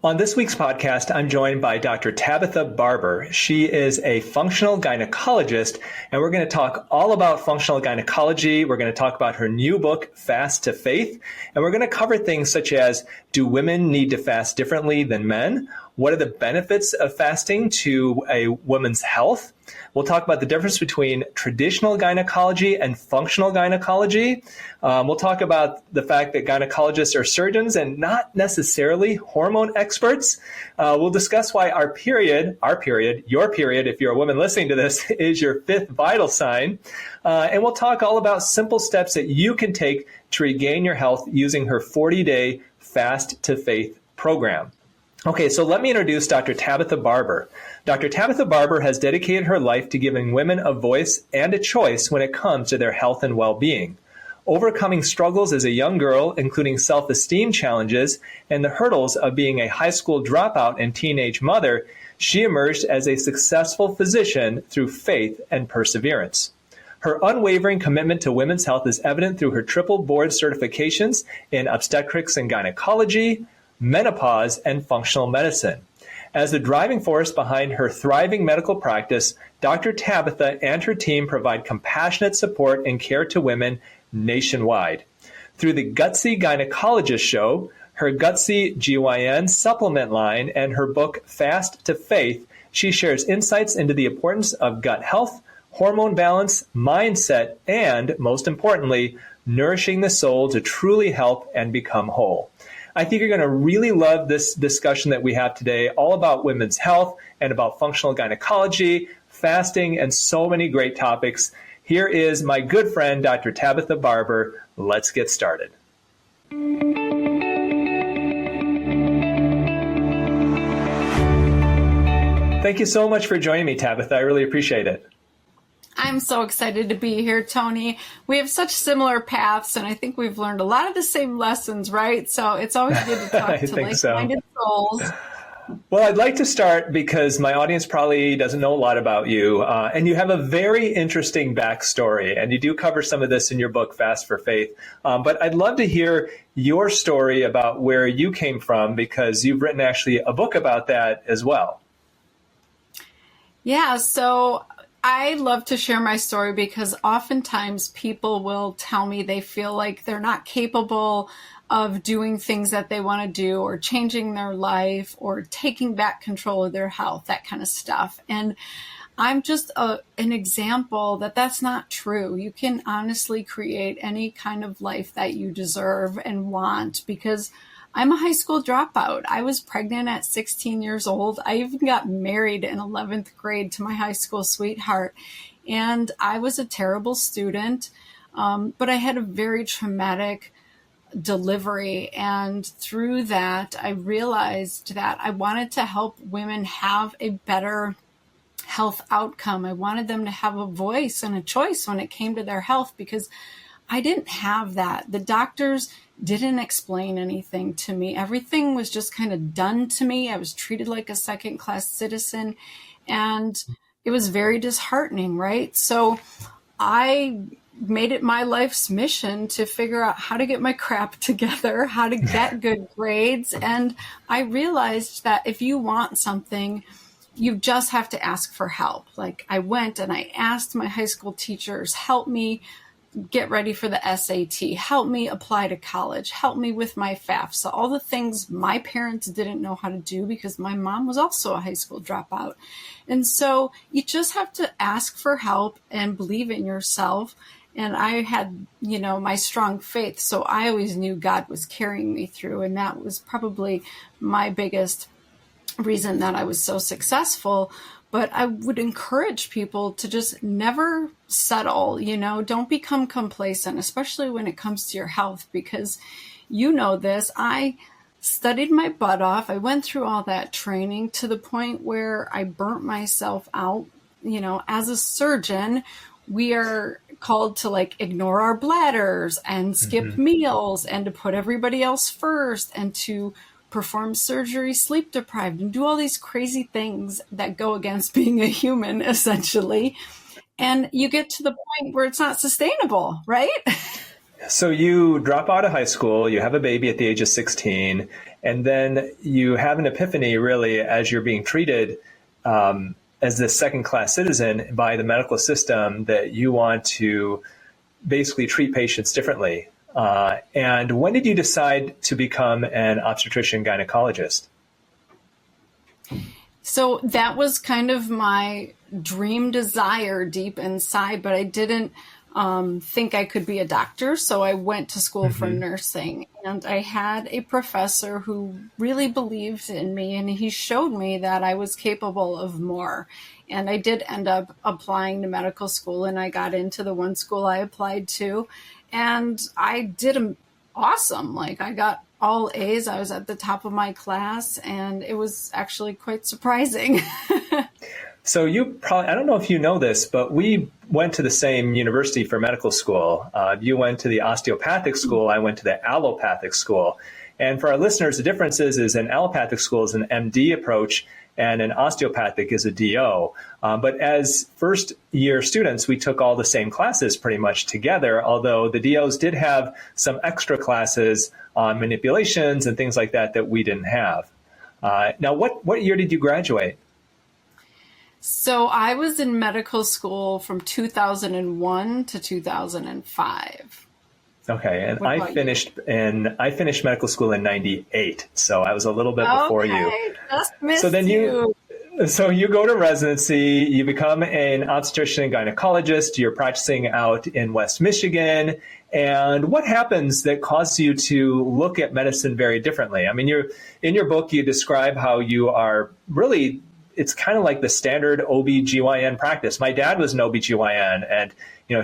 On this week's podcast, I'm joined by Dr. Tabatha Barber. She is a functional gynecologist, and we're going to talk all about functional gynecology. We're going to talk about her new book, Fast to Faith, and we're going to cover things such as, do women need to fast differently than men? What are the benefits of fasting to a woman's health? We'll talk about the difference between traditional gynecology and functional gynecology. We'll talk about the fact that gynecologists are surgeons and not necessarily hormone experts. We'll discuss why your period, if you're a woman listening to this, is your fifth vital sign. And we'll talk all about simple steps that you can take to regain your health using her 40-day Fast to Faith program. Okay, so let me introduce Dr. Tabatha Barber. Dr. Tabatha Barber has dedicated her life to giving women a voice and a choice when it comes to their health and well-being. Overcoming struggles as a young girl, including self-esteem challenges and the hurdles of being a high school dropout and teenage mother, she emerged as a successful physician through faith and perseverance. Her unwavering commitment to women's health is evident through her triple board certifications in obstetrics and gynecology, menopause, and functional medicine. As the driving force behind her thriving medical practice, Dr. Tabatha and her team provide compassionate support and care to women nationwide. Through the Gutsy Gynecologist Show, her Gutsy GYN supplement line, and her book Fast to Faith, she shares insights into the importance of gut health, hormone balance, mindset, and, most importantly, nourishing the soul to truly help and become whole. I think you're going to really love this discussion that we have today, all about women's health and about functional gynecology, fasting, and so many great topics. Here is my good friend, Dr. Tabatha Barber. Let's get started. Thank you so much for joining me, Tabatha. I really appreciate it. I'm so excited to be here, Tony. We have such similar paths, and I think we've learned a lot of the same lessons, right? So it's always good to talk to like-minded souls. Well, I'd like to start because my audience probably doesn't know a lot about you, and you have a very interesting backstory, and you do cover some of this in your book, Fast for Faith. But I'd love to hear your story about where you came from, because you've written actually a book about that as well. Yeah, so I love to share my story because oftentimes people will tell me they feel like they're not capable of doing things that they want to do, or changing their life, or taking back control of their health, that kind of stuff. And I'm just an example that that's not true. You can honestly create any kind of life that you deserve and want, because I'm a high school dropout. I was pregnant at 16 years old. I even got married in 11th grade to my high school sweetheart. And I was a terrible student, but I had a very traumatic delivery. And through that, I realized that I wanted to help women have a better health outcome. I wanted them to have a voice and a choice when it came to their health, because I didn't have that. The doctors didn't explain anything to me. Everything was just kind of done to me. I was treated like a second-class citizen, and it was very disheartening, right? So I made it my life's mission to figure out how to get my crap together, how to get good grades. And I realized that if you want something, you just have to ask for help. Like, I went and I asked my high school teachers, help me get ready for the SAT, help me apply to college, help me with my FAFSA, all the things my parents didn't know how to do because my mom was also a high school dropout. And so you just have to ask for help and believe in yourself. And I had, my strong faith. So I always knew God was carrying me through. And that was probably my biggest reason that I was so successful. But I would encourage people to just never settle, don't become complacent, especially when it comes to your health, because this. I studied my butt off. I went through all that training to the point where I burnt myself out. As a surgeon, we are called to ignore our bladders and skip meals and to put everybody else first and to perform surgery sleep deprived and do all these crazy things that go against being a human, essentially. And you get to the point where it's not sustainable, right? So you drop out of high school, you have a baby at the age of 16, And then you have an epiphany, really, as you're being treated as this second-class citizen by the medical system, that you want to basically treat patients differently. And when did you decide to become an obstetrician gynecologist? So that was kind of my dream desire deep inside, but I didn't think I could be a doctor. So I went to school for nursing, and I had a professor who really believed in me, and he showed me that I was capable of more. And I did end up applying to medical school, and I got into the one school I applied to, and I did awesome. Like, I got all A's. I was at the top of my class, and it was actually quite surprising. So you probably, I don't know if you know this, but we went to the same university for medical school. You went to the osteopathic school. I went to the allopathic school. And for our listeners, the difference is an allopathic school is an MD approach, and an osteopathic is a DO. But as first year students, we took all the same classes pretty much together, although the DOs did have some extra classes on manipulations and things like that that we didn't have. Now, what year did you graduate? So I was in medical school from 2001 to 2005. Okay, and I finished medical school in '98, so I was a little bit before you. Just missed so then you go to residency, you become an obstetrician and gynecologist, you're practicing out in West Michigan, and what happens that causes you to look at medicine very differently? I mean, in your book, you describe how you are really, it's kind of like the standard OB-GYN practice. My dad was an OB-GYN, and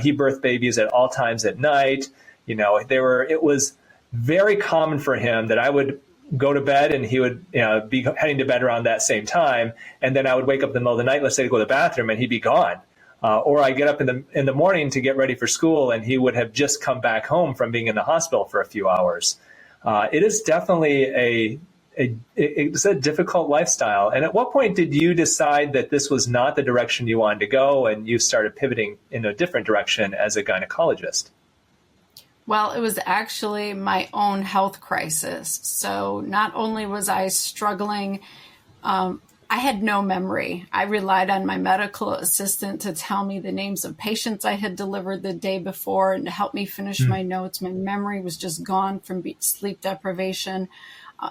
he birthed babies at all times at night. It was very common for him that I would go to bed and he would be heading to bed around that same time. And then I would wake up in the middle of the night, let's say to go to the bathroom, and he'd be gone. Or I get up in the morning to get ready for school, and he would have just come back home from being in the hospital for a few hours. It is definitely it's a difficult lifestyle. And at what point did you decide that this was not the direction you wanted to go, and you started pivoting in a different direction as a gynecologist? Well, it was actually my own health crisis. So not only was I struggling, I had no memory. I relied on my medical assistant to tell me the names of patients I had delivered the day before and to help me finish my notes. My memory was just gone from sleep deprivation.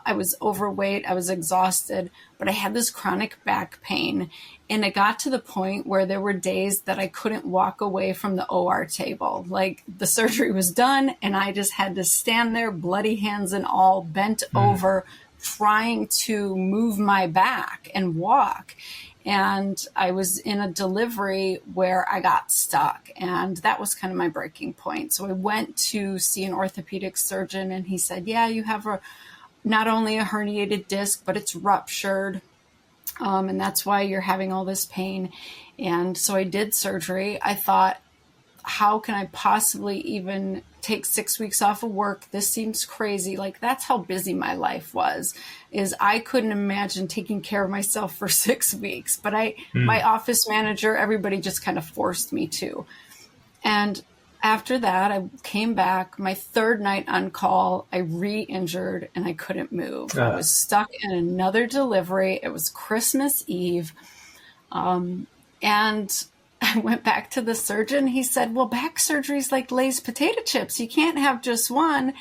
I was overweight, I was exhausted, but I had this chronic back pain. And it got to the point where there were days that I couldn't walk away from the OR table. Like, the surgery was done and I just had to stand there, bloody hands and all, bent over, trying to move my back and walk. And I was in a delivery where I got stuck, and that was kind of my breaking point. So I went to see an orthopedic surgeon, and he said, yeah, you have not only a herniated disc, but it's ruptured. And that's why you're having all this pain. And so I did surgery. I thought, how can I possibly even take 6 weeks off of work? This seems crazy. Like, that's how busy my life was, is I couldn't imagine taking care of myself for 6 weeks. But my office manager, everybody just kind of forced me to. And after that, I came back. My third night on call, I re-injured and I couldn't move. I was stuck in another delivery. It was Christmas Eve. And I went back to the surgeon. He said, well, back surgery is like Lay's potato chips. You can't have just one.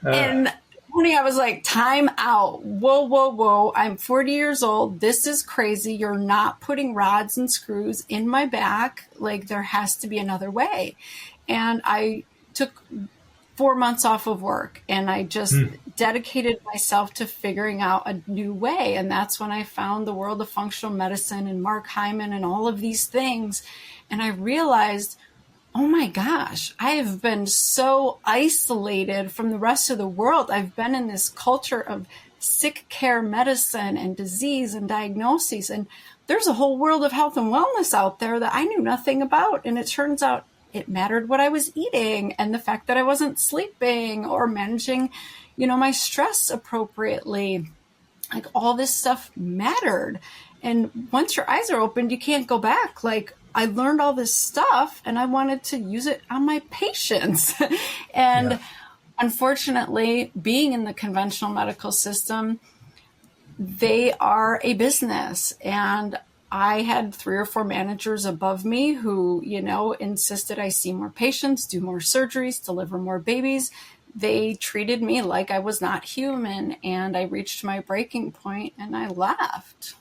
And I was like, time out. Whoa. I'm 40 years old. This is crazy. You're not putting rods and screws in my back. Like, there has to be another way. And I took 4 months off of work, and I just dedicated myself to figuring out a new way. And that's when I found the world of functional medicine and Mark Hyman and all of these things. And I realized, oh my gosh, I have been so isolated from the rest of the world. I've been in this culture of sick care medicine and disease and diagnoses. And there's a whole world of health and wellness out there that I knew nothing about. And it turns out it mattered what I was eating and the fact that I wasn't sleeping or managing, my stress appropriately. Like, all this stuff mattered. And once your eyes are opened, you can't go back. Like, I learned all this stuff and I wanted to use it on my patients. And unfortunately, being in the conventional medical system, they are a business. And I had 3 or 4 managers above me who, insisted I see more patients, do more surgeries, deliver more babies. They treated me like I was not human, and I reached my breaking point and I left.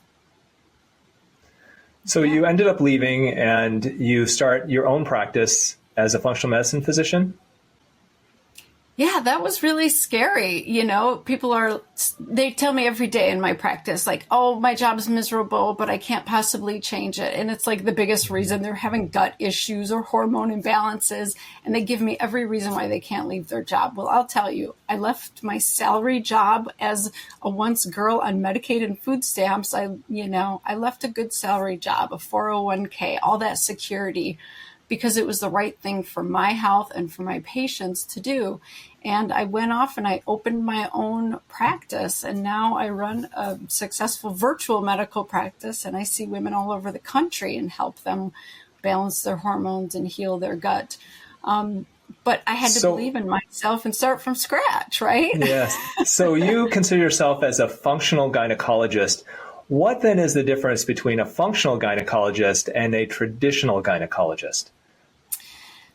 So you ended up leaving and you start your own practice as a functional medicine physician? Yeah, that was really scary. They tell me every day in my practice, like, oh, my job's miserable, but I can't possibly change it. And it's like the biggest reason they're having gut issues or hormone imbalances. And they give me every reason why they can't leave their job. Well, I'll tell you, I left my salary job as a once girl on Medicaid and food stamps. I left a good salary job, a 401k, all that security, because it was the right thing for my health and for my patients to do. And I went off and I opened my own practice, and now I run a successful virtual medical practice, and I see women all over the country and help them balance their hormones and heal their gut. But I had to believe in myself and start from scratch, right? Yes. So you consider yourself as a functional gynecologist. What then is the difference between a functional gynecologist and a traditional gynecologist?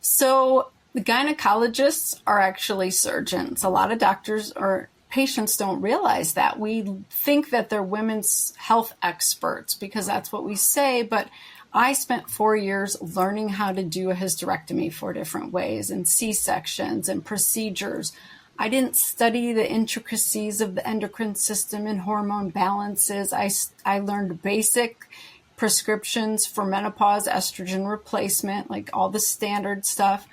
So the gynecologists are actually surgeons. A lot of doctors or patients don't realize that. We think that they're women's health experts because that's what we say, but I spent 4 years learning how to do a hysterectomy 4 different ways, and C-sections and procedures. I didn't study the intricacies of the endocrine system and hormone balances. I learned basic prescriptions for menopause, estrogen replacement, like all the standard stuff.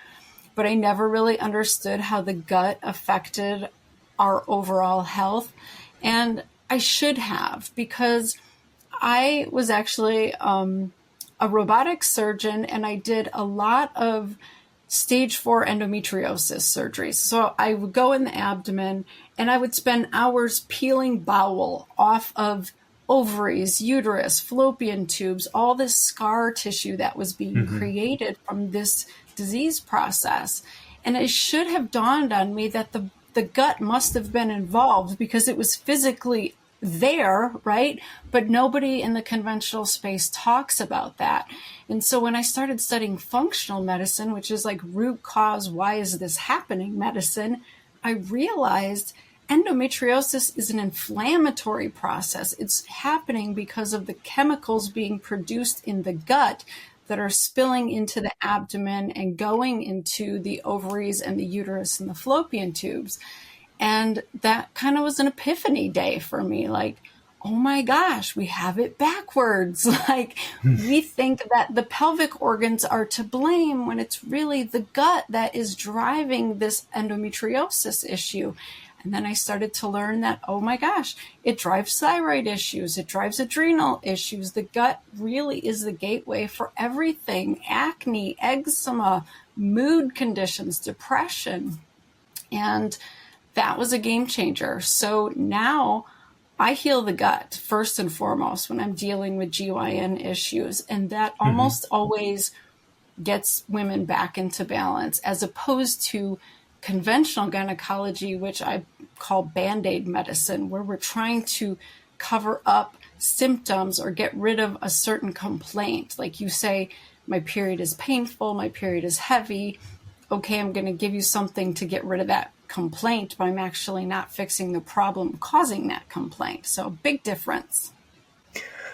But I never really understood how the gut affected our overall health. And I should have, because I was actually a robotic surgeon, and I did a lot of stage 4 endometriosis surgeries. So I would go in the abdomen and I would spend hours peeling bowel off of ovaries, uterus, fallopian tubes, all this scar tissue that was being created from this disease process. And it should have dawned on me that the gut must have been involved because it was physically there, right? But nobody in the conventional space talks about that. And so when I started studying functional medicine, which is like root cause, why is this happening medicine, I realized endometriosis is an inflammatory process. It's happening because of the chemicals being produced in the gut that are spilling into the abdomen and going into the ovaries and the uterus and the fallopian tubes. And that kind of was an epiphany day for me. Like, oh my gosh, we have it backwards. Like, we think that the pelvic organs are to blame when it's really the gut that is driving this endometriosis issue. And then I started to learn that, oh my gosh, it drives thyroid issues. It drives adrenal issues. The gut really is the gateway for everything. Acne, eczema, mood conditions, depression. And that was a game changer. So now I heal the gut first and foremost when I'm dealing with GYN issues. And that almost always gets women back into balance, as opposed to conventional gynecology, which I call Band-Aid medicine, where we're trying to cover up symptoms or get rid of a certain complaint. Like you say, my period is painful, my period is heavy. Okay, I'm going to give you something to get rid of that complaint, but I'm actually not fixing the problem causing that complaint. So big difference.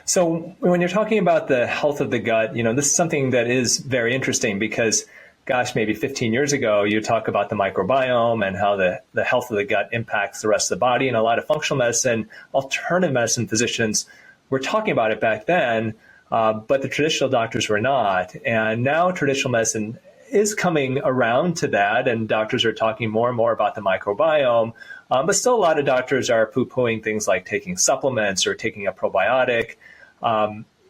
So when you're talking about the health of the gut, this is something that is very interesting because, gosh, maybe 15 years ago, you talk about the microbiome and how the health of the gut impacts the rest of the body. And a lot of functional medicine, alternative medicine physicians were talking about it back then, but the traditional doctors were not. And now traditional medicine is coming around to that, and doctors are talking more and more about the microbiome. But still, a lot of doctors are poo-pooing things like taking supplements or taking a probiotic.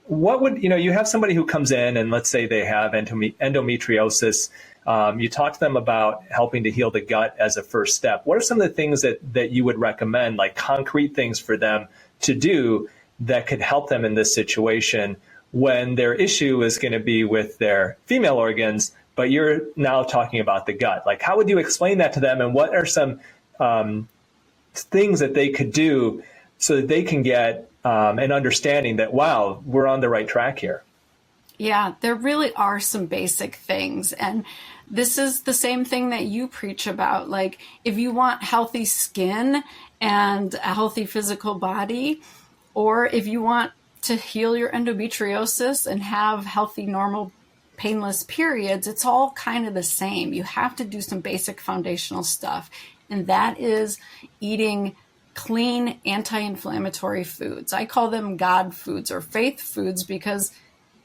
What would, you have somebody who comes in and let's say they have endometriosis. You talk to them about helping to heal the gut as a first step. What are some of the things that you would recommend, like concrete things for them to do that could help them in this situation when their issue is going to be with their female organs, but you're now talking about the gut. Like, how would you explain that to them? And what are some things that they could do so that they can get an understanding that, wow, we're on the right track here? Yeah, there really are some basic things. And this is the same thing that you preach about. Like, if you want healthy skin and a healthy physical body, or if you want to heal your endometriosis and have healthy, normal, painless periods, it's all kind of the same. You have to do some basic foundational stuff. And that is eating clean, anti-inflammatory foods. I call them God foods or faith foods because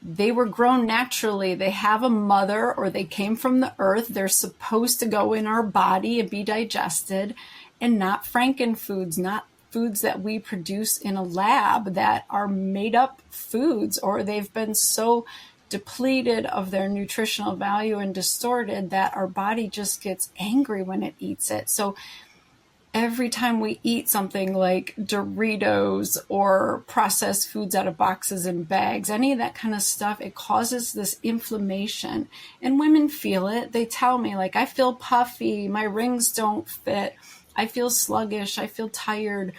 they were grown naturally. They have a mother, or they came from the earth. They're supposed to go in our body and be digested, and not frankenfoods, not foods that we produce in a lab that are made up foods, or they've been so depleted of their nutritional value and distorted that our body just gets angry when it eats it. So every time we eat something like Doritos or processed foods out of boxes and bags, any of that kind of stuff, it causes this inflammation. And women feel it. They tell me, like, I feel puffy, my rings don't fit, I feel sluggish, I feel tired.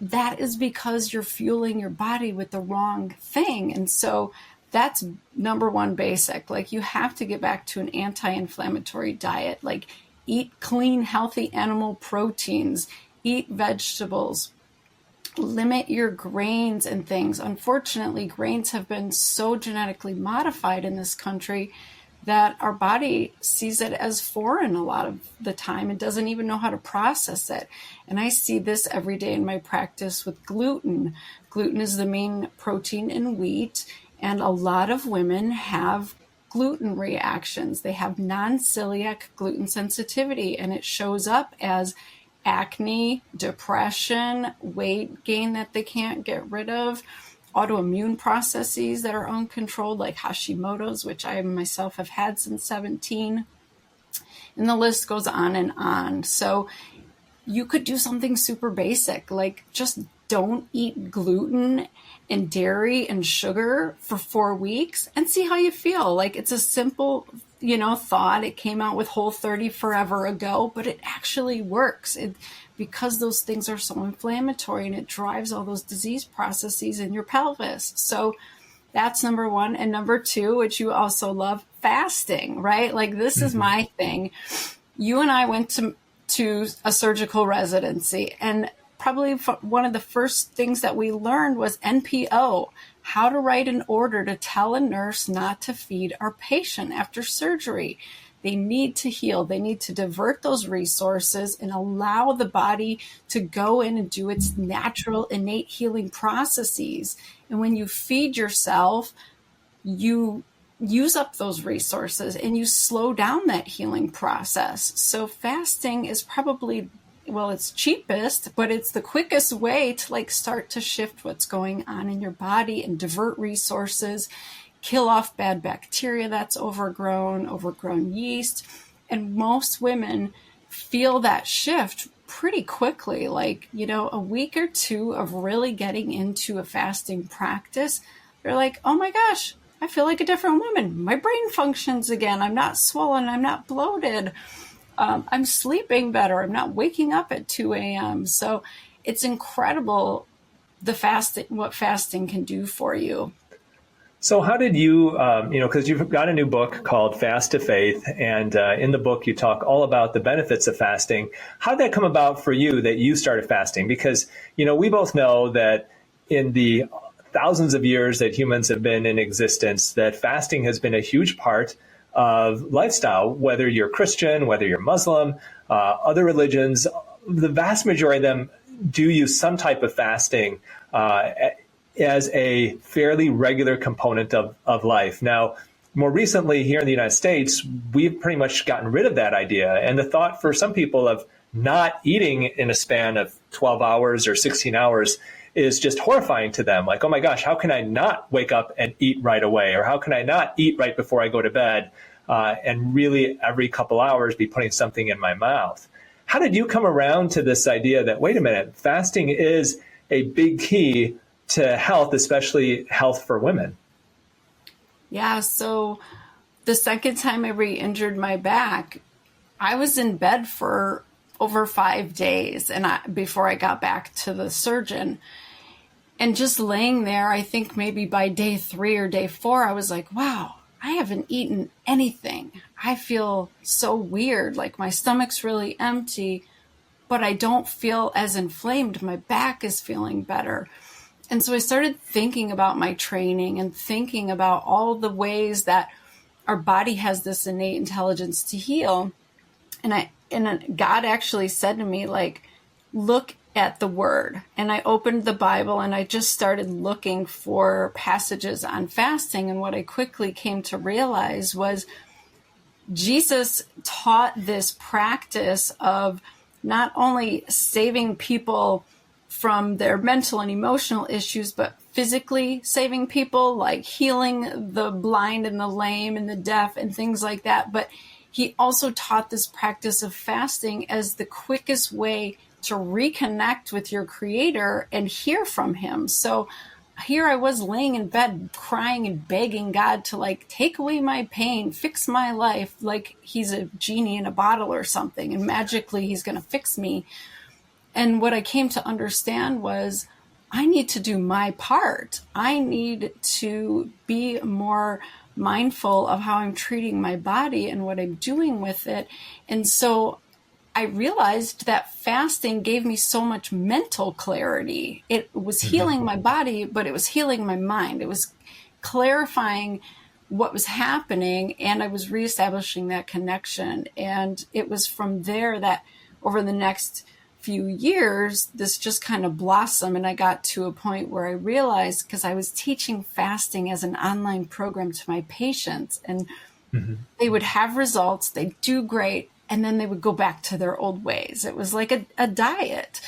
That is because you're fueling your body with the wrong thing. And so that's number one basic. Like, you have to get back to an anti-inflammatory diet. Like, eat clean, healthy animal proteins, eat vegetables, limit your grains and things. Unfortunately, grains have been so genetically modified in this country that our body sees it as foreign a lot of the time and doesn't even know how to process it. And I see this every day in my practice with gluten. Gluten is the main protein in wheat, and a lot of women have gluten reactions. They have non-celiac gluten sensitivity, and it shows up as acne, depression, weight gain that they can't get rid of, autoimmune processes that are uncontrolled, like Hashimoto's, which I myself have had since 17. And the list goes on and on. So you could do something super basic, like just don't eat gluten and dairy and sugar for 4 weeks and see how you feel. Like, it's a simple, thought. It came out with Whole30 forever ago, but it actually works. Because those things are so inflammatory, and it drives all those disease processes in your pelvis. So that's number one. And number two, which you also love, fasting, right? Like, this is my thing. You and I went to a surgical residency, and probably one of the first things that we learned was NPO, how to write an order to tell a nurse not to feed our patient after surgery. They need to heal. They need to divert those resources and allow the body to go in and do its natural, innate healing processes. And when you feed yourself, you use up those resources and you slow down that healing process. So fasting is probably, it's cheapest, but it's the quickest way to start to shift what's going on in your body and divert resources, kill off bad bacteria that's overgrown yeast. And most women feel that shift pretty quickly, a week or two of really getting into a fasting practice. They're like, oh my gosh, I feel like a different woman. My brain functions again. I'm not swollen. I'm not bloated. I'm sleeping better. I'm not waking up at 2 a.m. So it's incredible what fasting can do for you. So how did you, because you've got a new book called Fast to Faith, and in the book you talk all about the benefits of fasting. How did that come about for you that you started fasting? Because, we both know that in the thousands of years that humans have been in existence, that fasting has been a huge part of lifestyle, whether you're Christian, whether you're Muslim, other religions. The vast majority of them do use some type of fasting as a fairly regular component of life. Now, more recently here in the United States, we've pretty much gotten rid of that idea. And the thought for some people of not eating in a span of 12 hours or 16 hours is just horrifying to them. Like, oh my gosh, how can I not wake up and eat right away? Or how can I not eat right before I go to bed and really every couple hours be putting something in my mouth? How did you come around to this idea that, wait a minute, fasting is a big key to health, especially health for women? Yeah, so the second time I re-injured my back, I was in bed for over 5 days before I got back to the surgeon. And just laying there, I think maybe by day 3 or day 4, I was like, wow, I haven't eaten anything. I feel so weird, like my stomach's really empty, but I don't feel as inflamed. My back is feeling better. And so I started thinking about my training and thinking about all the ways that our body has this innate intelligence to heal. And God actually said to me, like, look at the word. And I opened the Bible and I just started looking for passages on fasting. And what I quickly came to realize was Jesus taught this practice of not only saving people from their mental and emotional issues, but physically saving people, like healing the blind and the lame and the deaf and things like that. But he also taught this practice of fasting as the quickest way to reconnect with your creator and hear from him. So here I was laying in bed, crying and begging God to like take away my pain, fix my life, like he's a genie in a bottle or something, and magically he's going to fix me. And what I came to understand was I need to do my part. I need to be more mindful of how I'm treating my body and what I'm doing with it. And so I realized that fasting gave me so much mental clarity. It was healing my body, but it was healing my mind. It was clarifying what was happening, and I was reestablishing that connection. And it was from there that over the next few years, this just kind of blossomed, and I got to a point where I realized, because I was teaching fasting as an online program to my patients, and they would have results, they'd do great, and then they would go back to their old ways. It was like a diet.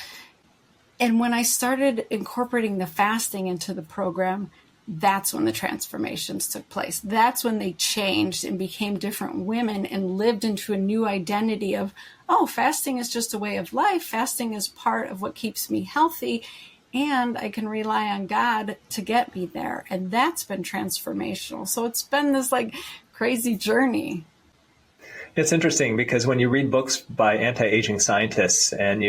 And when I started incorporating the fasting into the program, that's when the transformations took place. That's when they changed and became different women and lived into a new identity of, oh, fasting is just a way of life. Fasting is part of what keeps me healthy, and I can rely on God to get me there. And that's been transformational. So it's been this like crazy journey. It's interesting because when you read books by anti-aging scientists and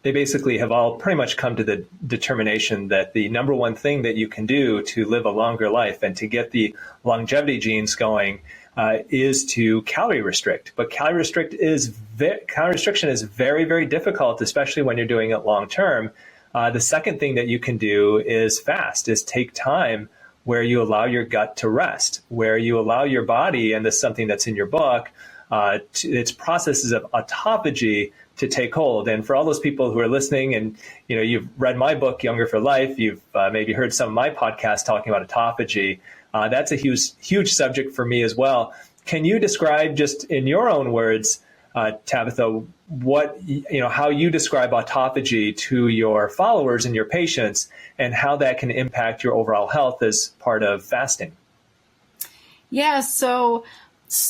they basically have all pretty much come to the determination that the number one thing that you can do to live a longer life and to get the longevity genes going is to calorie restrict. But calorie restriction is very, very difficult, especially when you're doing it long term. The second thing that you can do is fast, is take time where you allow your gut to rest, where you allow your body, and this is something that's in your book, its processes of autophagy to take hold. And for all those people who are listening, and you've read my book, Younger for Life, you've maybe heard some of my podcasts talking about autophagy. That's a huge subject for me as well. Can you describe, just in your own words, Tabatha, how you describe autophagy to your followers and your patients, and how that can impact your overall health as part of fasting? Yeah, so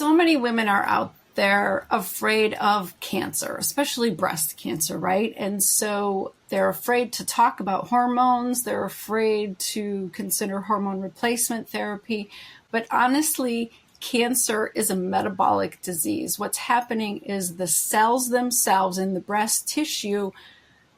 many women are out there afraid of cancer, especially breast cancer, right? And so they're afraid to talk about hormones. They're afraid to consider hormone replacement therapy. But honestly, cancer is a metabolic disease. What's happening is the cells themselves in the breast tissue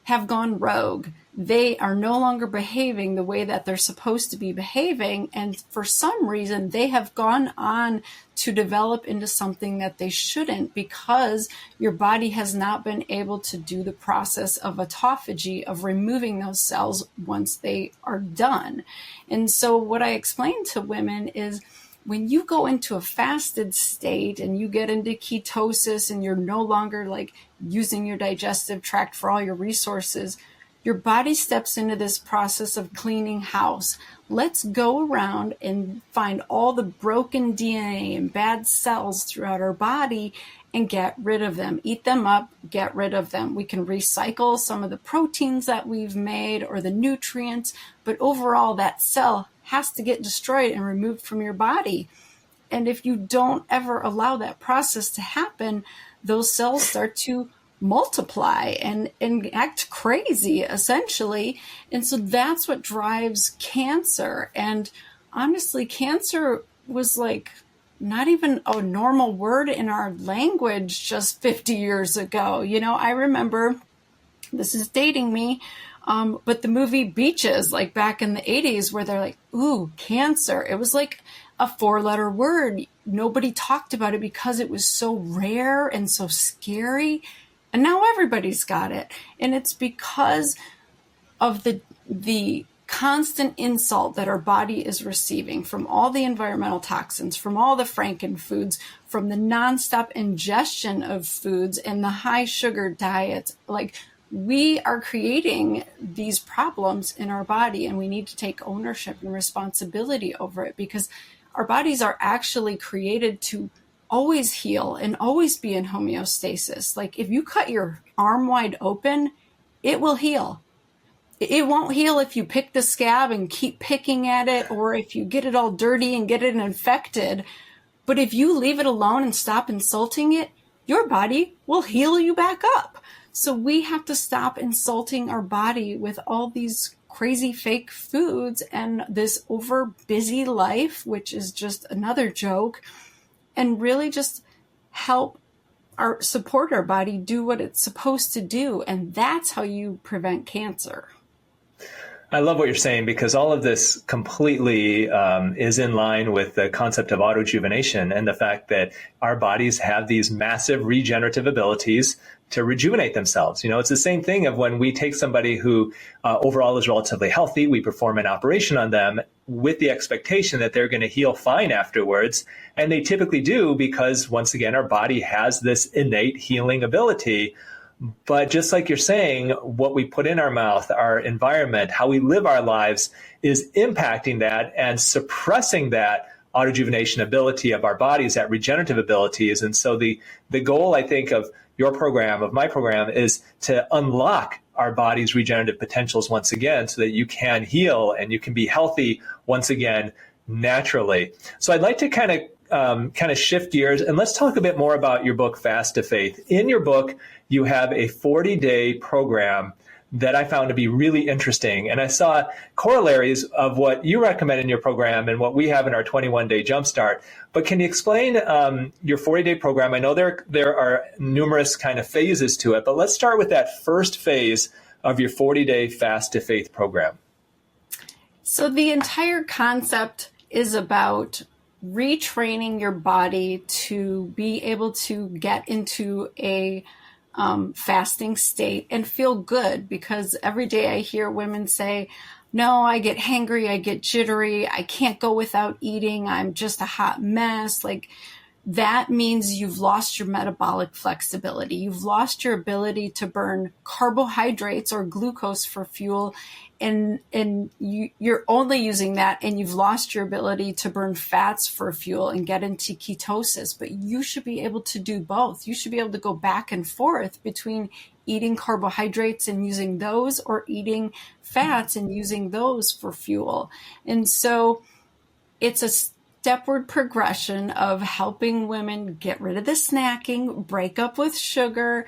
have gone rogue. They are no longer behaving the way that they're supposed to be behaving. And for some reason, they have gone on to develop into something that they shouldn't, because your body has not been able to do the process of autophagy, of removing those cells once they are done. And so what I explain to women is, when you go into a fasted state and you get into ketosis and you're no longer like using your digestive tract for all your resources, your body steps into this process of cleaning house. Let's go around and find all the broken DNA and bad cells throughout our body and get rid of them. Eat them up, get rid of them. We can recycle some of the proteins that we've made or the nutrients, but overall that cell has to get destroyed and removed from your body. And if you don't ever allow that process to happen, those cells start to multiply and act crazy, essentially. And so that's what drives cancer. And honestly, cancer was like not even a normal word in our language just 50 years ago. I remember, this is dating me, but the movie Beaches, like back in the 80s, where they're like, ooh, cancer. It was like a 4-letter word. Nobody talked about it because it was so rare and so scary. And now everybody's got it. And it's because of the constant insult that our body is receiving from all the environmental toxins, from all the frankenfoods, from the nonstop ingestion of foods and the high sugar diets. Like, we are creating these problems in our body, and we need to take ownership and responsibility over it, because our bodies are actually created to always heal and always be in homeostasis. Like, if you cut your arm wide open, it will heal. It won't heal if you pick the scab and keep picking at it, or if you get it all dirty and get it infected. But if you leave it alone and stop insulting it, your body will heal you back up. So we have to stop insulting our body with all these crazy fake foods and this over busy life, which is just another joke, and really just support our body do what it's supposed to do. And that's how you prevent cancer. I love what you're saying, because all of this completely is in line with the concept of autojuvenation and the fact that our bodies have these massive regenerative abilities to rejuvenate themselves. It's the same thing of when we take somebody who overall is relatively healthy, we perform an operation on them with the expectation that they're going to heal fine afterwards. And they typically do, because once again, our body has this innate healing ability. But just like you're saying, what we put in our mouth, our environment, how we live our lives is impacting that and suppressing that autojuvenation ability of our bodies, that regenerative abilities. And so the goal, I think, of your program, of my program, is to unlock our body's regenerative potentials once again, so that you can heal and you can be healthy once again naturally. So I'd like to kind of shift gears, and let's talk a bit more about your book, Fast to Faith. In your book, you have a 40-day program that I found to be really interesting. And I saw corollaries of what you recommend in your program and what we have in our 21-day Jumpstart. But can you explain your 40-day program? I know there are numerous kind of phases to it, but let's start with that first phase of your 40-day Fast to Faith program. So the entire concept is about retraining your body to be able to get into a fasting state and feel good, because every day I hear women say, no, I get hangry, I get jittery, I can't go without eating, I'm just a hot mess. Like, that means you've lost your metabolic flexibility. You've lost your ability to burn carbohydrates or glucose for fuel, and you're only using that, and you've lost your ability to burn fats for fuel and get into ketosis. But you should be able to do both. You should be able to go back and forth between eating carbohydrates and using those, or eating fats and using those for fuel. And so it's a stepward progression of helping women get rid of the snacking, break up with sugar,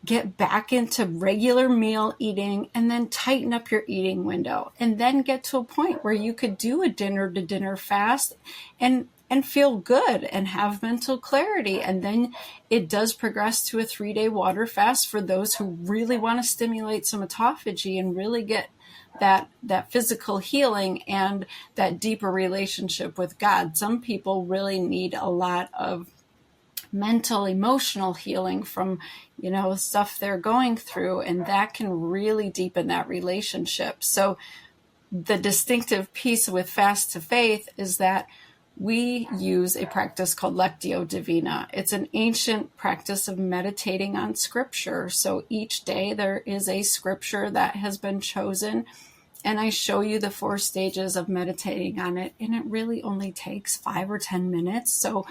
get back into regular meal eating, and then tighten up your eating window, and then get to a point where you could do a dinner to dinner fast and feel good and have mental clarity. And then it does progress to a 3-day water fast for those who really want to stimulate some autophagy and really get that physical healing and that deeper relationship with God. Some people really need a lot of mental, emotional healing from, stuff they're going through, and that can really deepen that relationship. So the distinctive piece with Fast to Faith is that we use a practice called Lectio Divina. It's an ancient practice of meditating on scripture. So each day there is a scripture that has been chosen, and I show you the 4 stages of meditating on it, and it really only takes 5 or 10 minutes. So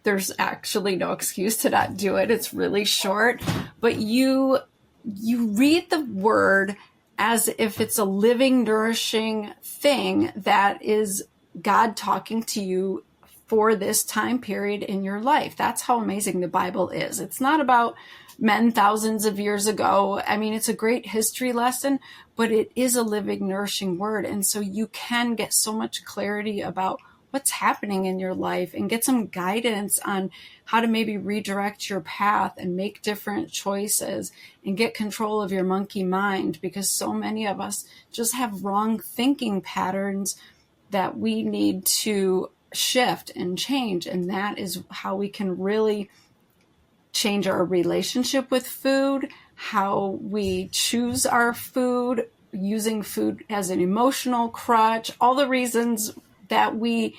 there's actually no excuse to not do it. It's really short, but you read the word as if it's a living, nourishing thing that is God talking to you for this time period in your life. That's how amazing the Bible is. It's not about men thousands of years ago. I mean, it's a great history lesson, but it is a living, nourishing word. And so you can get so much clarity about what's happening in your life and get some guidance on how to maybe redirect your path and make different choices and get control of your monkey mind, because so many of us just have wrong thinking patterns that we need to shift and change. And that is how we can really change our relationship with food, how we choose our food, using food as an emotional crutch, all the reasons that we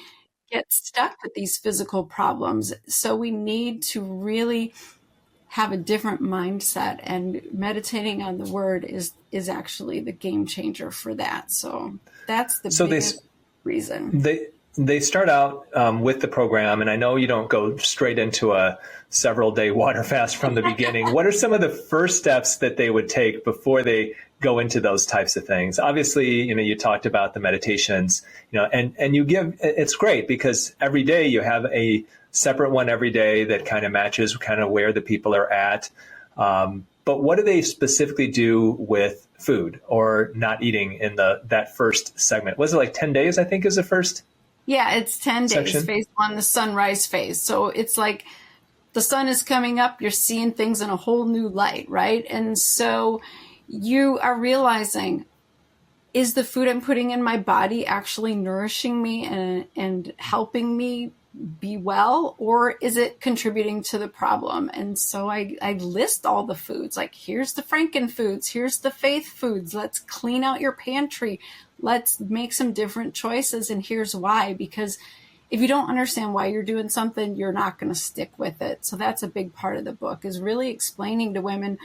get stuck with these physical problems. So we need to really have a different mindset, and meditating on the word is actually the game changer for that. So that's the biggest reason. They start out with the program, and I know you don't go straight into a several-day water fast from the beginning. What are some of the first steps that they would take before they go into those types of things? Obviously, you talked about the meditations, and you give, it's great because every day you have a separate one every day that kind of matches kind of where the people are at. But what do they specifically do with food or not eating in that first segment? Was it like 10 days, I think, is the first? Yeah, it's 10 section? days, phase one, the sunrise phase. So it's like the sun is coming up, you're seeing things in a whole new light, right? And so you are realizing, is the food I'm putting in my body actually nourishing me and helping me be well, or is it contributing to the problem? And so I list all the foods, like here's the Franken foods, here's the faith foods, let's clean out your pantry, let's make some different choices, and here's why. Because if you don't understand why you're doing something, you're not going to stick with it. So that's a big part of the book, is really explaining to women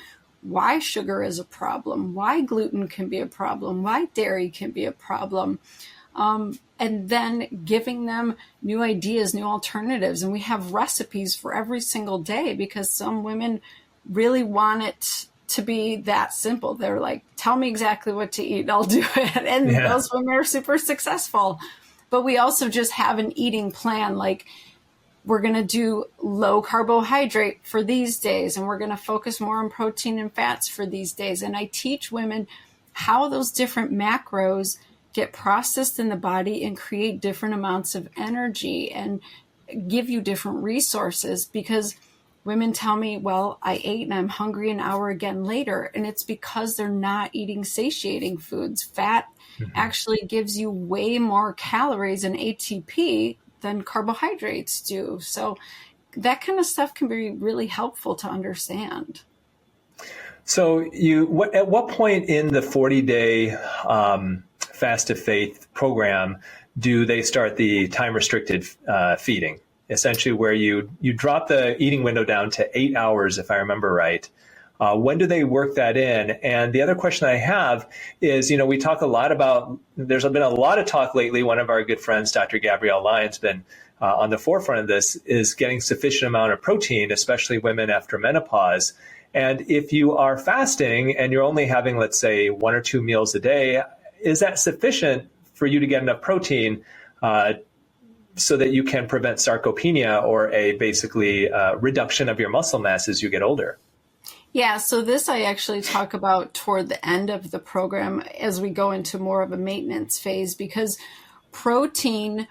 why sugar is a problem, why gluten can be a problem, why dairy can be a problem. And then giving them new ideas, new alternatives. And we have recipes for every single day, because some women really want it to be that simple. They're like, tell me exactly what to eat, I'll do it. And those women are super successful. But we also just have an eating plan, like we're going to do low carbohydrate for these days, and we're going to focus more on protein and fats for these days. And I teach women how those different macros get processed in the body and create different amounts of energy and give you different resources, because women tell me, well, I ate and I'm hungry an hour again later. And it's because they're not eating satiating foods. Fat actually gives you way more calories and ATP than carbohydrates do. So that kind of stuff can be really helpful to understand. So at what point in the 40-day Fast to Faith program do they start the time-restricted feeding? Essentially, where you drop the eating window down to 8 hours, if I remember right. When do they work that in? And the other question I have is, we talk a lot about, there's been a lot of talk lately. One of our good friends, Dr. Gabrielle Lyon's been on the forefront of this, is getting sufficient amount of protein, especially women after menopause. And if you are fasting and you're only having, let's say, 1 or 2 meals a day, is that sufficient for you to get enough protein so that you can prevent sarcopenia, or a basically reduction of your muscle mass as you get older? Yeah, so this I actually talk about toward the end of the program as we go into more of a maintenance phase, because protein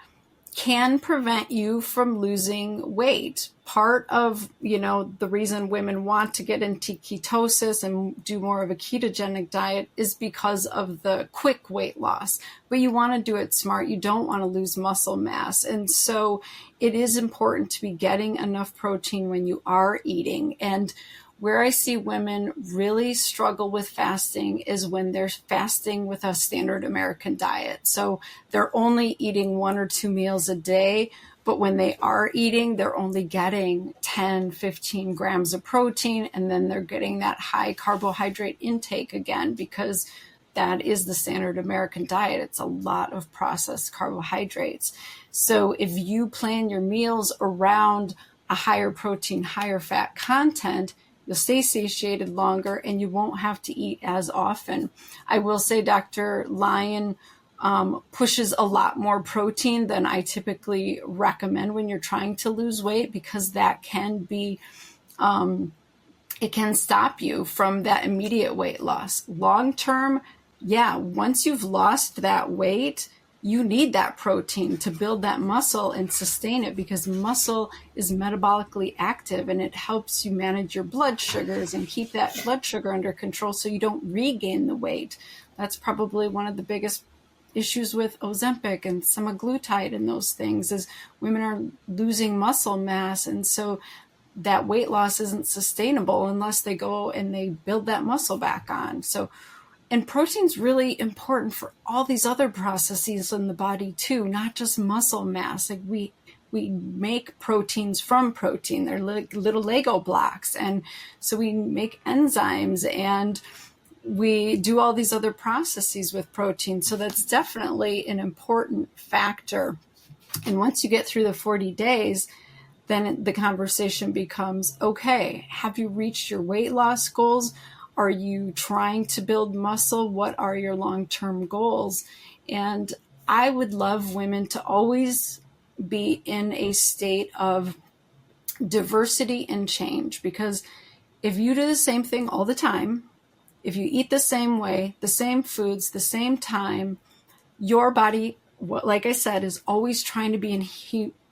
can prevent you from losing weight. Part of, the reason women want to get into ketosis and do more of a ketogenic diet is because of the quick weight loss. But you want to do it smart. You don't want to lose muscle mass. And so it is important to be getting enough protein when you are eating. And where I see women really struggle with fasting is when they're fasting with a standard American diet. So they're only eating 1 or 2 meals a day, but when they are eating, they're only getting 10, 15 grams of protein, and then they're getting that high carbohydrate intake again, because that is the standard American diet. It's a lot of processed carbohydrates. So if you plan your meals around a higher protein, higher fat content, you'll stay satiated longer and you won't have to eat as often. I will say Dr. Lyon pushes a lot more protein than I typically recommend when you're trying to lose weight, because that can be, it can stop you from that immediate weight loss. Long term, once you've lost that weight, you need that protein to build that muscle and sustain it, because muscle is metabolically active and it helps you manage your blood sugars and keep that blood sugar under control so you don't regain the weight. That's probably one of the biggest issues with Ozempic and semaglutide and those things, is women are losing muscle mass, and so that weight loss isn't sustainable unless they go and they build that muscle back on. So, and protein's really important for all these other processes in the body too, not just muscle mass. Like we make proteins from protein. They're little Lego blocks. And so we make enzymes and we do all these other processes with protein. So that's definitely an important factor. And once you get through the 40 days, then the conversation becomes, okay, have you reached your weight loss goals? Are you trying to build muscle? What are your long-term goals? And I would love women to always be in a state of diversity and change, because if you do the same thing all the time, if you eat the same way, the same foods, the same time, your body, like I said, is always trying to be in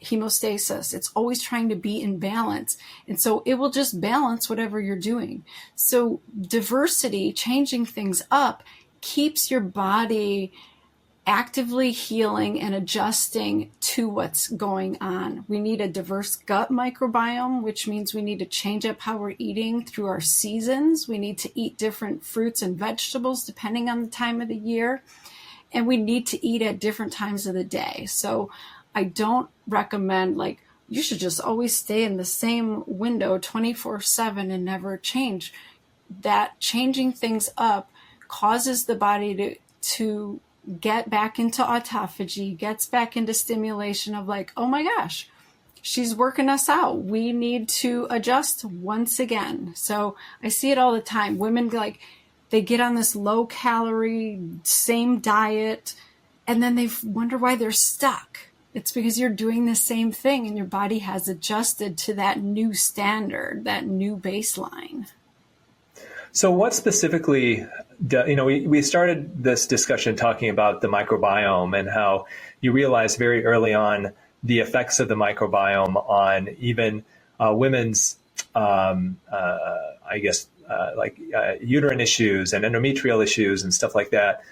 hemostasis. It's always trying to be in balance. And so it will just balance whatever you're doing. So diversity, changing things up, keeps your body actively healing and adjusting to what's going on. We need a diverse gut microbiome, which means we need to change up how we're eating through our seasons. We need to eat different fruits and vegetables depending on the time of the year. And we need to eat at different times of the day. So I don't recommend, like, you should just always stay in the same window 24/7 and never change. That changing things up causes the body to get back into autophagy, gets back into stimulation of like, oh my gosh, she's working us out. We need to adjust once again. So I see it all the time. Women, like, they get on this low calorie, same diet, and then they wonder why they're stuck. It's because you're doing the same thing and your body has adjusted to that new standard, that new baseline. So what specifically, we started this discussion talking about the microbiome and how you realized very early on the effects of the microbiome on even women's, uterine issues and endometrial issues and stuff like that.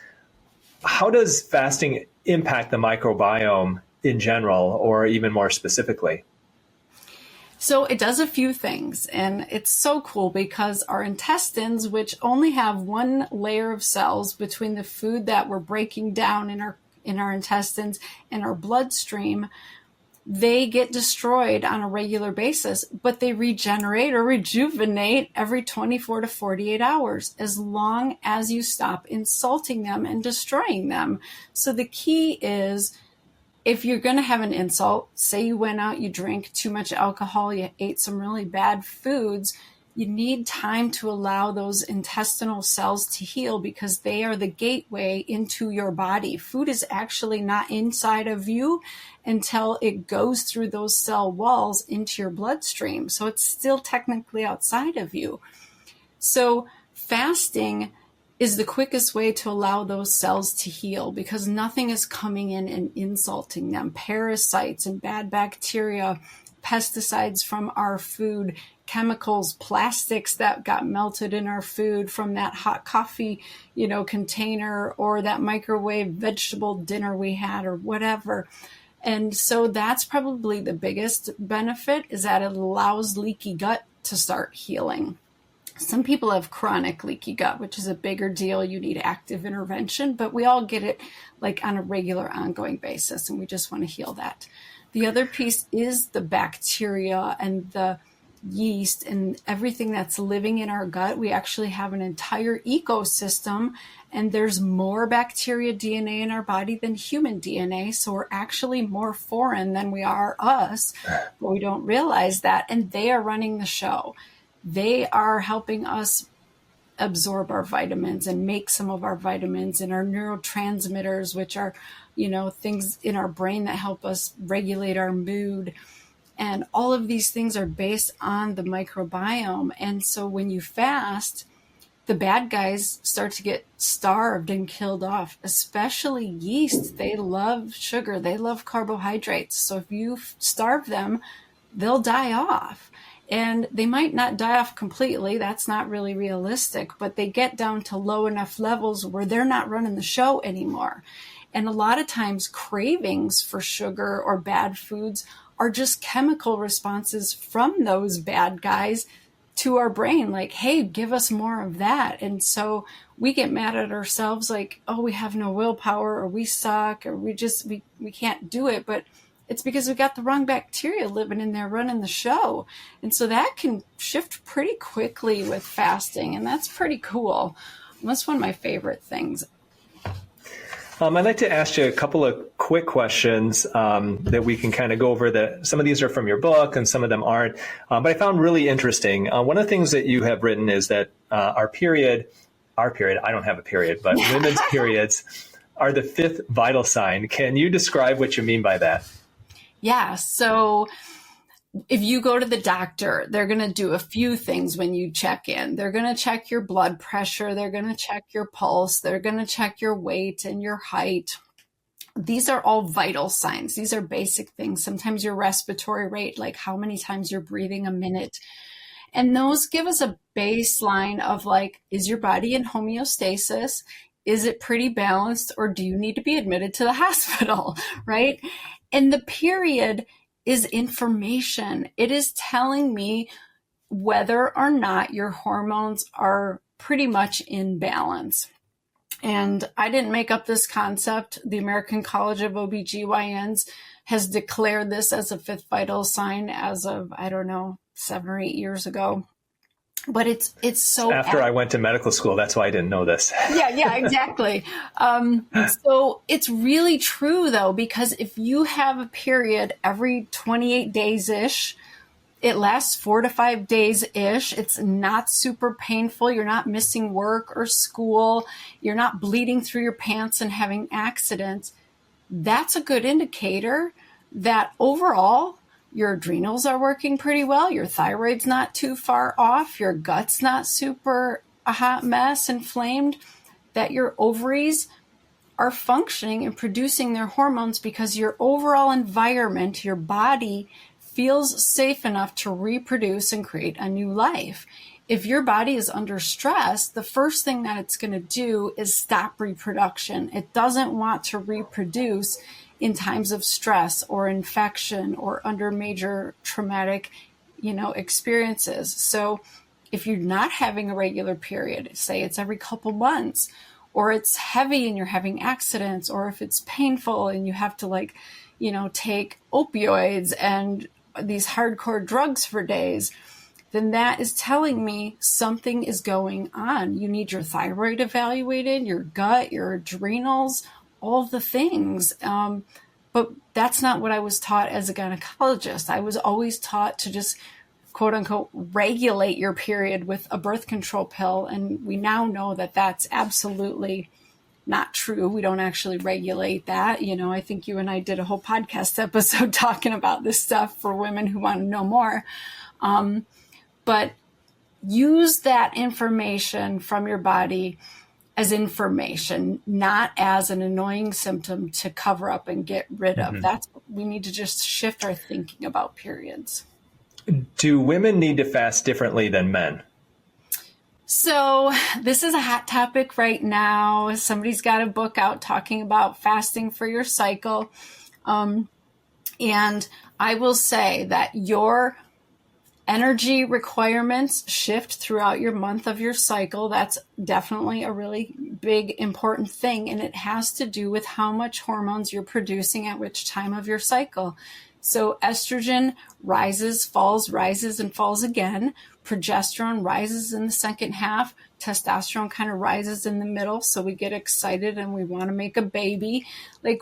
How does fasting impact the microbiome in general, or even more specifically? So it does a few things, and it's so cool because our intestines, which only have one layer of cells between the food that we're breaking down in our intestines and our bloodstream, they get destroyed on a regular basis, but they regenerate or rejuvenate every 24 to 48 hours, as long as you stop insulting them and destroying them. So the key is, if you're going to have an insult, say you went out, you drank too much alcohol, you ate some really bad foods, you need time to allow those intestinal cells to heal, because they are the gateway into your body. Food is actually not inside of you until it goes through those cell walls into your bloodstream. So it's still technically outside of you. So fasting is the quickest way to allow those cells to heal, because nothing is coming in and insulting them. Parasites and bad bacteria, pesticides from our food, chemicals, plastics that got melted in our food from that hot coffee, container, or that microwave vegetable dinner we had, or whatever. And so that's probably the biggest benefit, is that it allows leaky gut to start healing. Some people have chronic leaky gut, which is a bigger deal. You need active intervention, but we all get it like on a regular ongoing basis, and we just want to heal that. The other piece is the bacteria and the yeast and everything that's living in our gut. We actually have an entire ecosystem, and there's more bacteria DNA in our body than human DNA. So we're actually more foreign than we are us, but we don't realize that. And they are running the show. They are helping us absorb our vitamins and make some of our vitamins and our neurotransmitters, which are, things in our brain that help us regulate our mood. And all of these things are based on the microbiome. And so when you fast, the bad guys start to get starved and killed off, especially yeast. They love sugar. They love carbohydrates. So if you starve them, they'll die off. And they might not die off completely. That's not really realistic, but they get down to low enough levels where they're not running the show anymore. And a lot of times cravings for sugar or bad foods are just chemical responses from those bad guys to our brain, like, hey, give us more of that. And so we get mad at ourselves, like, oh, we have no willpower, or we suck, or we can't do it. But it's because we got the wrong bacteria living in there running the show. And so that can shift pretty quickly with fasting. And that's pretty cool. And that's one of my favorite things. I'd like to ask you a couple of quick questions that we can kind of go over. Some of these are from your book and some of them aren't, but I found really interesting. One of the things that you have written is that our period, I don't have a period, but women's periods are the fifth vital sign. Can you describe what you mean by that? Yeah. So if you go to the doctor, they're going to do a few things when you check in. They're going to check your blood pressure. They're going to check your pulse. They're going to check your weight and your height. These are all vital signs. These are basic things. Sometimes your respiratory rate, like how many times you're breathing a minute. And those give us a baseline of like, is your body in homeostasis? Is it pretty balanced? Or do you need to be admitted to the hospital, right? And the period is information. It is telling me whether or not your hormones are pretty much in balance. And I didn't make up this concept. The American College of OBGYNs has declared this as a fifth vital sign as of, 7 or 8 years ago. But it's so after I went to medical school. That's why I didn't know this. Yeah, exactly. So it's really true though, because if you have a period every 28 days-ish, it lasts 4 to 5 days-ish. It's not super painful. You're not missing work or school. You're not bleeding through your pants and having accidents. That's a good indicator that overall your adrenals are working pretty well. Your thyroid's not too far off. Your gut's not super a hot mess, inflamed, that your ovaries are functioning and producing their hormones because your overall environment, your body, feels safe enough to reproduce and create a new life. If your body is under stress, the first thing that it's going to do is stop reproduction. It doesn't want to reproduce in times of stress or infection or under major traumatic, experiences. So if you're not having a regular period, say it's every couple months, or it's heavy and you're having accidents, or if it's painful and you have to take opioids and these hardcore drugs for days, then that is telling me something is going on. You need your thyroid evaluated, your gut, your adrenals, all of the things. But that's not what I was taught as a gynecologist. I was always taught to just, quote unquote, regulate your period with a birth control pill. And we now know that that's absolutely not true. We don't actually regulate that. I think you and I did a whole podcast episode talking about this stuff for women who want to know more. But use that information from your body as information, not as an annoying symptom to cover up and get rid of. We need to just shift our thinking about periods. Do women need to fast differently than men? So this is a hot topic right now. Somebody's got a book out talking about fasting for your cycle. And I will say that your energy requirements shift throughout your month of your cycle. That's definitely a really big, important thing. And it has to do with how much hormones you're producing at which time of your cycle. So estrogen rises, falls, rises, and falls again. Progesterone rises in the second half. Testosterone kind of rises in the middle. So we get excited and we want to make a baby.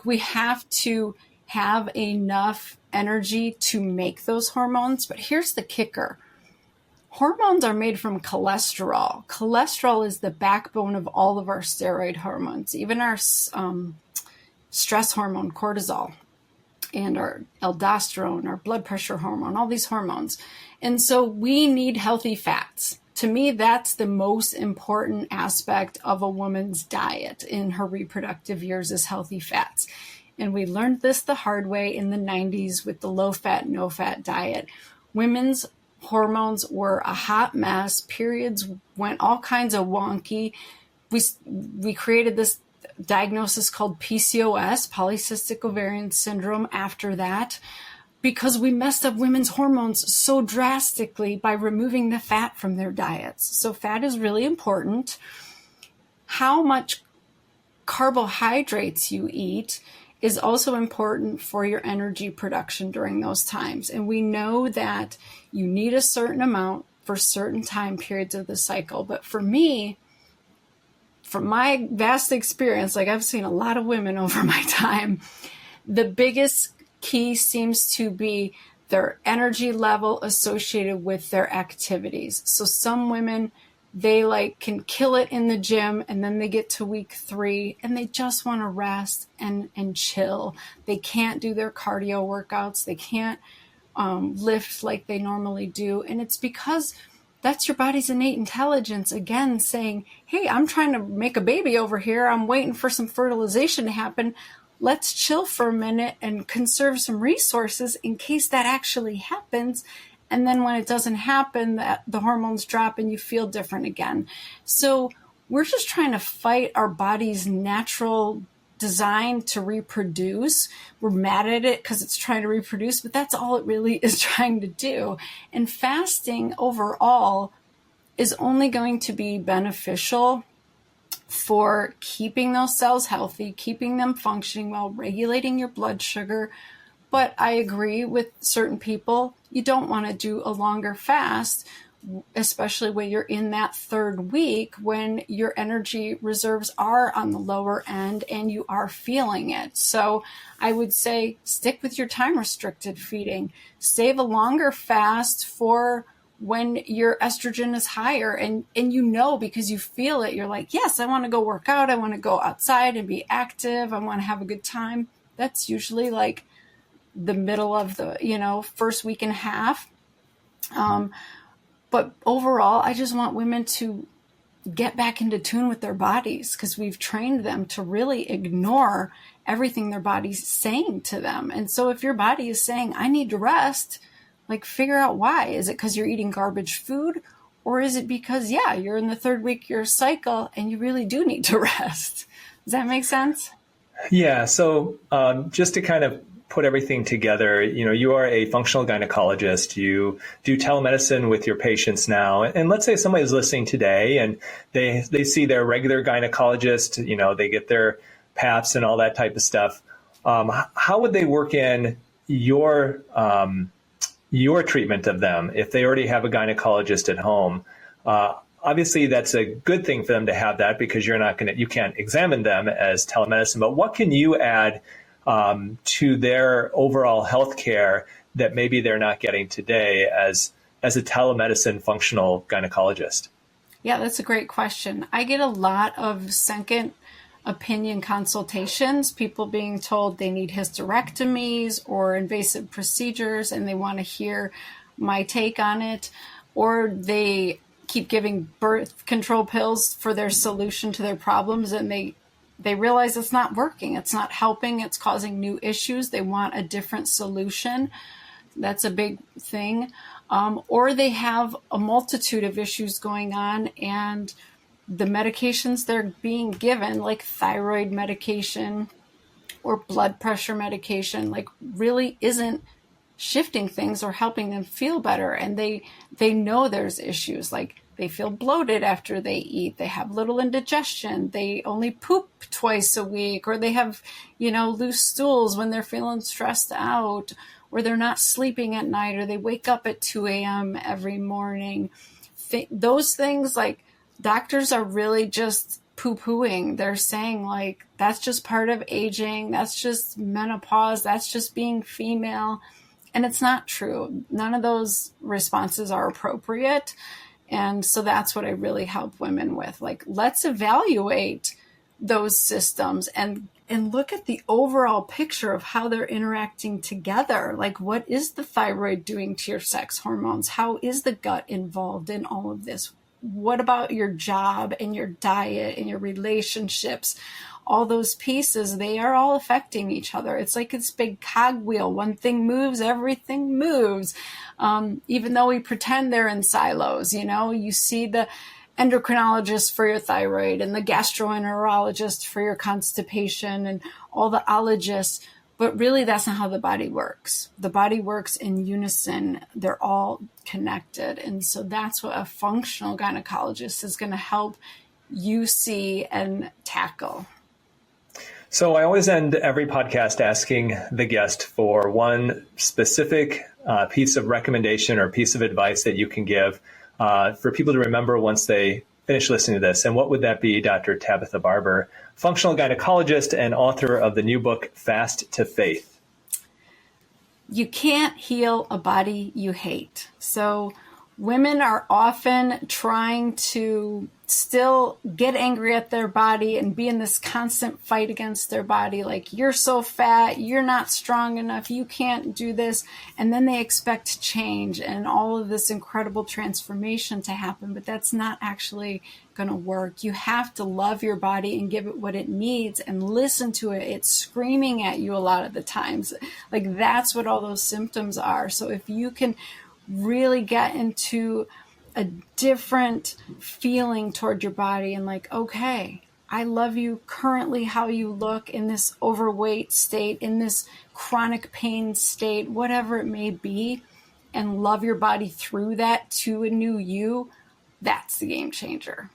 We have to have enough energy to make those hormones. But here's the kicker. Hormones are made from cholesterol. Cholesterol is the backbone of all of our steroid hormones, even our stress hormone, cortisol, and our aldosterone, our blood pressure hormone, all these hormones. And so we need healthy fats. to me, that's the most important aspect of a woman's diet in her reproductive years is healthy fats. And we learned this the hard way in the 90s with the low fat, no fat diet. Women's hormones were a hot mess. Periods went all kinds of wonky. We created this diagnosis called PCOS, polycystic ovarian syndrome, after that, because we messed up women's hormones so drastically by removing the fat from their diets. So fat is really important. How much carbohydrates you eat is also important for your energy production during those times. And we know that you need a certain amount for certain time periods of the cycle. But for me, from my vast experience, like I've seen a lot of women over my time, the biggest key seems to be their energy level associated with their activities. So some women, they can kill it in the gym, and then they get to week 3 and they just want to rest and chill. They can't do their cardio workouts. They can't lift like they normally do. And it's because that's your body's innate intelligence, again, saying, hey, I'm trying to make a baby over here. I'm waiting for some fertilization to happen. Let's chill for a minute and conserve some resources in case that actually happens. And then when it doesn't happen, that the hormones drop and you feel different again. So we're just trying to fight our body's natural design to reproduce. We're mad at it because it's trying to reproduce, but that's all it really is trying to do. And fasting overall is only going to be beneficial for keeping those cells healthy, keeping them functioning well, regulating your blood sugar. But I agree with certain people, you don't want to do a longer fast, especially when you're in that 3rd week when your energy reserves are on the lower end and you are feeling it. So I would say stick with your time restricted feeding. Save a longer fast for when your estrogen is higher and because you feel it, you're like, yes, I want to go work out. I want to go outside and be active. I want to have a good time. That's usually like the middle of the, first week and a half. But overall, I just want women to get back into tune with their bodies because we've trained them to really ignore everything their body's saying to them. And so if your body is saying, I need to rest, figure out why. Is it because you're eating garbage food? Or is it because, you're in the 3rd week of your cycle and you really do need to rest? Does that make sense? Yeah. So just to kind of put everything together, you are a functional gynecologist. You do telemedicine with your patients now. And let's say somebody is listening today and they see their regular gynecologist, they get their paps and all that type of stuff. How would they work in your treatment of them if they already have a gynecologist at home? Obviously, that's a good thing for them to have that because you can't examine them as telemedicine. But what can you add to their overall health care that maybe they're not getting today as a telemedicine functional gynecologist? Yeah, that's a great question. I get a lot of second opinion consultations, people being told they need hysterectomies or invasive procedures and they want to hear my take on it, or they keep giving birth control pills for their solution to their problems and they realize it's not working. It's not helping. It's causing new issues. They want a different solution. That's a big thing. Or they have a multitude of issues going on and the medications they're being given, like thyroid medication or blood pressure medication, really isn't shifting things or helping them feel better. And they know there's issues, they feel bloated after they eat. They have little indigestion. They only poop twice a week, or they have, loose stools when they're feeling stressed out, or they're not sleeping at night, or they wake up at 2 a.m. every morning. Those things, doctors are really just poo-pooing. They're saying, that's just part of aging. That's just menopause. That's just being female. And it's not true. None of those responses are appropriate. And so that's what I really help women with. Let's evaluate those systems and look at the overall picture of how they're interacting together. What is the thyroid doing to your sex hormones? How is the gut involved in all of this? what about your job and your diet and your relationships? All those pieces, they are all affecting each other. It's like this big cogwheel. One thing moves, everything moves. Even though we pretend they're in silos, you see the endocrinologist for your thyroid and the gastroenterologist for your constipation and all the ologists. But really, that's not how the body works. The body works in unison. They're all connected. And so that's what a functional gynecologist is going to help you see and tackle. So I always end every podcast asking the guest for one specific piece of recommendation or piece of advice that you can give for people to remember once they finish listening to this. And what would that be, Dr. Tabatha Barber, functional gynecologist and author of the new book, Fast to Faith? You can't heal a body you hate. So women are often trying to still get angry at their body and be in this constant fight against their body. Like, you're so fat, you're not strong enough, you can't do this. And then they expect change and all of this incredible transformation to happen. But that's not actually going to work. You have to love your body and give it what it needs and listen to it. It's screaming at you a lot of the times. Like, that's what all those symptoms are. So if you can really get into a different feeling toward your body and like, okay, I love you currently how you look in this overweight state, in this chronic pain state, whatever it may be, and love your body through that to a new you, that's the game changer.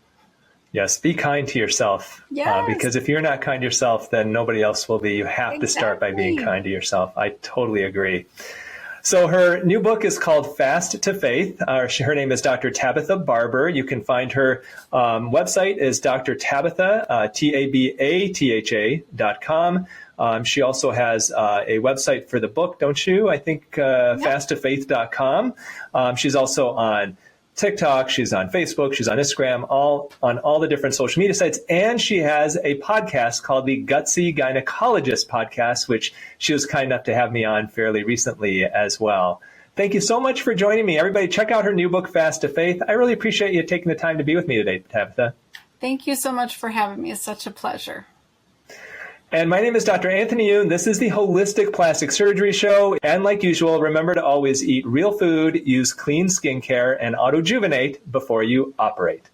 Yes, be kind to yourself. Yes. Because if you're not kind to yourself, then nobody else will be. You have to start by being kind to yourself. I totally agree. So her new book is called Fast to Faith. Her name is Dr. Tabatha Barber. You can find her website is Dr. Tabatha, Tabatha.com. She also has a website for the book, don't you? I think fasttofaith.com. She's also on TikTok, she's on Facebook, she's on Instagram, on all the different social media sites. And she has a podcast called the Gutsy Gynecologist podcast, which she was kind enough to have me on fairly recently as well. Thank you so much for joining me. Everybody, check out her new book, Fast to Faith. I really appreciate you taking the time to be with me today, Tabatha. Thank you so much for having me. It's such a pleasure. And my name is Dr. Anthony Youn. This is the Holistic Plastic Surgery Show. And like usual, remember to always eat real food, use clean skincare, and autojuvenate before you operate.